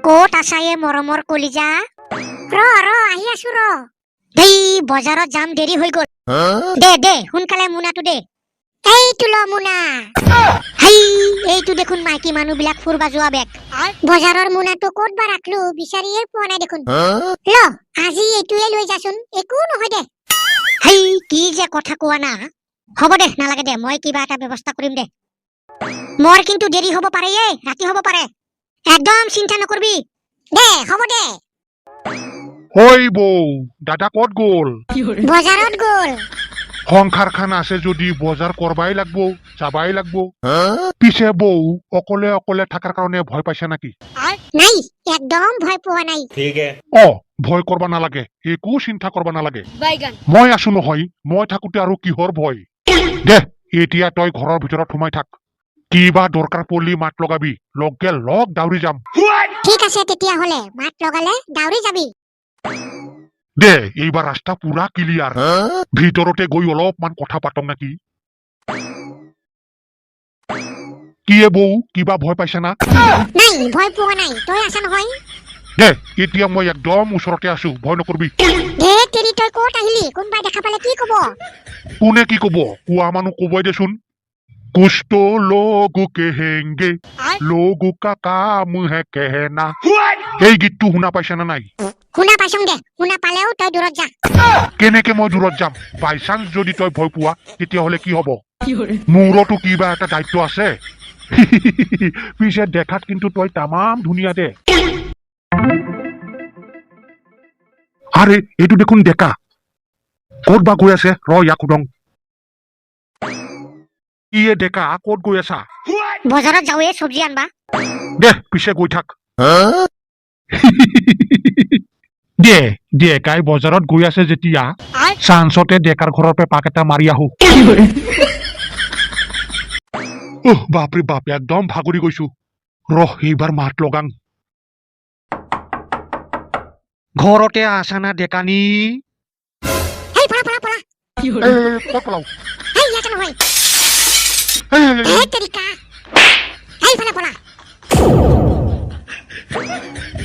ক'ত আছা এ মৰমৰ কলিজা? আহি আছো দেই বজাৰত যাম দেৰি হৈ গ'ল। দে সোনকালে মোনাটো দে। এইটো ল মোনা। হেই এইটো দেখোন মাইকী মানুহ বিলাক ফুৰবা যোৱা বেগ। বজাৰৰ মোনাটো ক'ত বা ৰাখলো বিচাৰিয়ে পোৱা নাই দেখোন। ল আজি এইটোৱে লৈ যাচোন, একো নহয় দে। হেই কি যে কথা কোৱা না। হ'ব দে নালাগে দে, মই কিবা এটা ব্যৱস্থা কৰিম দে। মোৰ কিন্তু দেৰি হ'ব পাৰে ৰাতি হ'ব পাৰে। একদম চিন্তা নকৰবি দে, হ'ব দে। হই বৌ, দাদা ক'ত গ'ল? বজাৰত গ'ল। সংসাৰখান আছে যদি বজাৰ কৰবাই লাগবো, যাবাই লাগবো। পিছে বৌ অকলে অকলে থাকাৰ কাৰণে ভয় পাইছে নাকি? নাই, একদম ভয় পোৱা নাই। ভয় কৰবা নালাগে, একো চিন্তা কৰবা নালাগে। মই আছো নহয়, মই থাকোতে আৰু কিহৰ ভয়। দে এতিয়া তই ঘৰৰ ভিতৰত সোমাই থাক। কিবা দৰকাৰ পড়লি মাত লগাবি, লগে লগ দাউৰি যাম। ঠিক আছে তেতিয়াহ'লে, মাত লগালে দাউৰি যাবি। দে এইবাৰ ৰাস্তা পুৰা ক্লিয়াৰ। ভিতৰতে গৈ অলপমান কথা পাতম নাকি? কি বৌ কিবা ভয় পাইছে না? নাই, ভয় পোৱা নাই, তই আছা নহয়। দে এতিয়া মই একদম ওচৰতে আছো, ভয় নকৰবি। দে তেৰি তই ক'ত আহিলি? কোনবাই দেখা পালে কি কব? কোনে কি কব? কোৱা মানুহ কবই দেচোন। कुछ तो लोग कहेंगे लोगों का काम है कहना। এই গীতটো শুনা পাইছা না নাই? শুনা পাইছং দে, শুনা পালেও তই দূৰত যা। কেনেকে মই দূৰত যাম? বাই চান্স যদি তই ভয় পোৱা তেতিয়াহ'লে কি হ'ব? মোৰতো কিবা এটা দায়িত্ব আছে। পিছে দেখাত কিন্তু তই তামাম ধুনীয়া দে। আরে এইটো দেখোন ডেকা। ক'ত বা গৈ আছে? ইয়াক সুধং। ইয়ে ডেকা ক'ত গৈ আছা? বজাৰত যাওঁৱে চব্জি আনবা। দে পিছে গৈ থাক। দে ডেকাই বজাৰত গৈ আছে যেতিয়া চান্সতে ডেকাৰ ঘৰৰ পৰা পাক এটা মাৰি আহো। বাপৰে বাপ, একদম ভাগৰি গৈছো। এইবাৰ মাত লগাং। ঘৰতে আছা না ডেকানি? হেই পলা। ক'ত পলাও? হেই ইয়াতে নহয়। এই তেৰিকা। হেই পলা।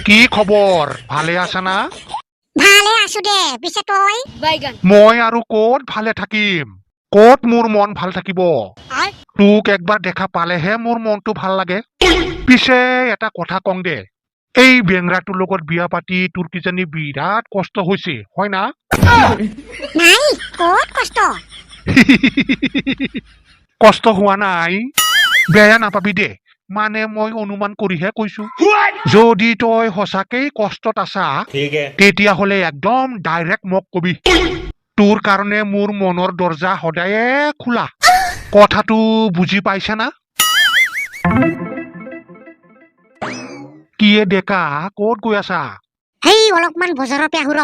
কি খবৰ? ভালে আছা না? ভালে আছো দে, পিছে তই? মই আৰু ক'ত ভালে থাকিম? ক'ত মোৰ মন ভাল থাকিব? তোক একবাৰ দেখা পালেহে মোৰ মনটো ভাল লাগে। পিছে এটা কথা কং দে, এই বেংৰাটোৰ লগত বিয়া পাতি তোৰ কিজানি বিৰাট কষ্ট হৈছে, হয় না? নাই, ক'ত কষ্ট? কষ্ট হোৱা নাই? বেয়া নাপাবি দে, মানে মই অনুমান কৰিহে কৈছো। যদি তই সঁচাকেই কষ্টত আছা তেতিয়াহ'লে একদম ডাইৰেক্ট মোক কবি। তোৰ কাৰণে মোৰ মনৰ দৰ্জা সদায়ে খোলা। কথাটো বুজি পাইছা না? কিয়ে ডেকা ক'ত গৈ আছা? হেই অলপমান বজাৰৰ পৰা আহো ৰ।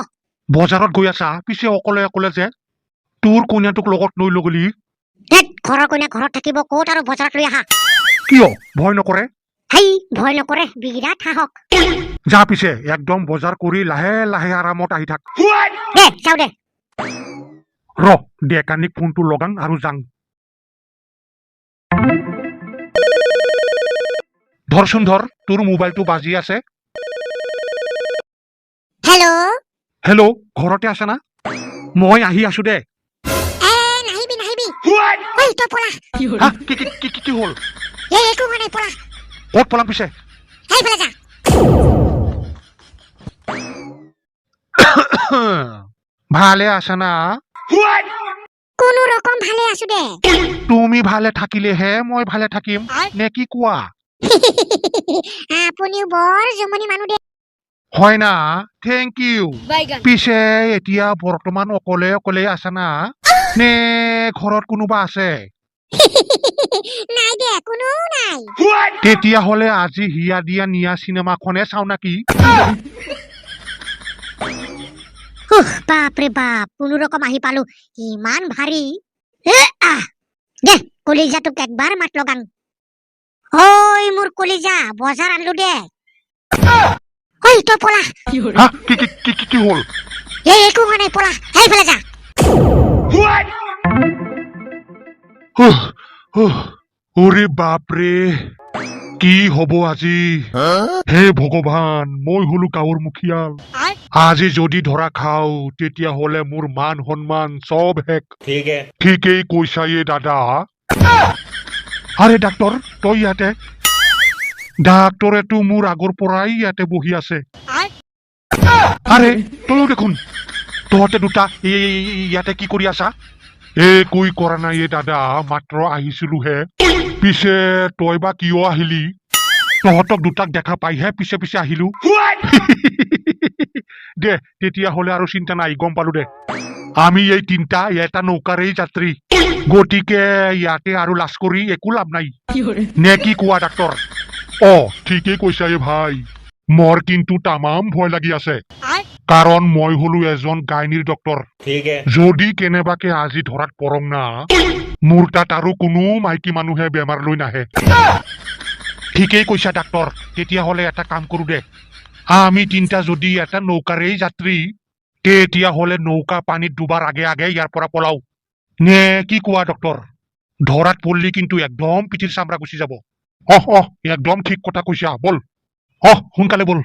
বজাৰত গৈ আছা? পিছে অকলে অকলে যে? তোৰ কইনাটোক লগত লৈ লগলি? ঘৰৰ কইনা ঘৰত থাকিব, ক'ত আৰু বজাৰত লৈ আহা? কিয় ভয় নকৰে? হেই ভয় নকৰে, বিৰাট সাহস। যা পিছে একদম বজাৰ কৰি লাহে লাহে আৰামত আহি থাক। দে যাও দে। ডেকানিক ফোনটো লগাং আৰু যাং। ধৰচোন ধৰ, তোৰ মোবাইলটো বাজি আছে। হেল্ল', ঘৰতে আছা না? মই আহি আছো দে। নাহিবি। ঐ তই পলা। কি হ'ল? একো হোৱা নাই, পলা। ক'ত পলাম পিছে? সেইফালে যা। ভালে আছা না? কোনো ৰকম ভালে আছো দে। তুমি ভালে থাকিলেহে মই ভালে থাকিম, নে কি কোৱা? আপুনিও বৰ জমনি মানুহ দে। হয় না? Thank you. পিছে এতিয়া বৰ্তমান অকলে অকলে আছা না, নে ঘৰত কোনোবা আছে? নাই দে, কোনো নাই। তেতিয়াহ'লে আজি হিয়া দিয়া নিয়া চিনেমাখনে চাও নাকি? বাপৰে বাপ, কোনো ৰকম আহি পালো, ইমান ভাৰী। দে কলিজাটোক একবাৰ মাত লগাং। ঐ মোৰ কলিজা, বজাৰ আনলো দে। ঐ তই পলা। কি হ'ল? একো হোৱা নাই, পলা। সেইফালে যা। ওৰে বাপৰে, কি হব আজি হে ভগৱান মই হলো গাঁৱৰ মুখিয়াল আজি যদি ধৰা খাও তেতিয়া হলে মোৰ মান সন্মান চব শেষ ঠিকেই কৈছা এই দাদা আৰে ডাক্তৰ তই ইয়াতে ডাক্তৰেতো মোৰ আগৰ পৰাই ইয়াতে বহি আছে আৰে তইও দেখোন তহঁতে দুটা ইয়াতে কি কৰি আছা একোই কৰা নাই এই দাদা মাত্ৰ আহিছিলোহে পিছে তই বা কিয় আহিলি তহঁতক দুটাক দেখা পাইহে পিছে পিছে আহিলো দে তেতিয়াহলে আৰু চিন্তা নাই গম পালো দে আমি এই তিনটা এটা নৌকাৰেই যাত্ৰী গতিকে ইয়াতে আৰু লাজ কৰি একো লাভ নাই নে কি কোৱা ডাক্তৰ ঠিকেই কৈছা এই ভাই মোৰ কিন্তু তামাম ভয় লাগি আছে কাৰণ মই হলো এজন গাইনীৰ ডক্তৰ যদি কেনেবাকে আজি ধৰাত পৰং না মোৰ তাত আৰু কোনো মাইকী মানুহে বেমাৰ লৈ নাহে ঠিকেই কৈছা ডাক্তৰ তেতিয়াহলে এটা কাম কৰো দে আমি তিনটা যদি এটা নৌকাৰেই যাত্ৰী তেতিয়াহলে নৌকা পানীত ডুবাৰ আগে আগে ইয়াৰ পৰা পলাও নে কি কোৱা ডক্তৰ ধৰাত পড়লি কিন্তু একদম পিঠিৰ চামৰা গুচি যাব একদম ঠিক কথা কৈছা বল সোনকালে বল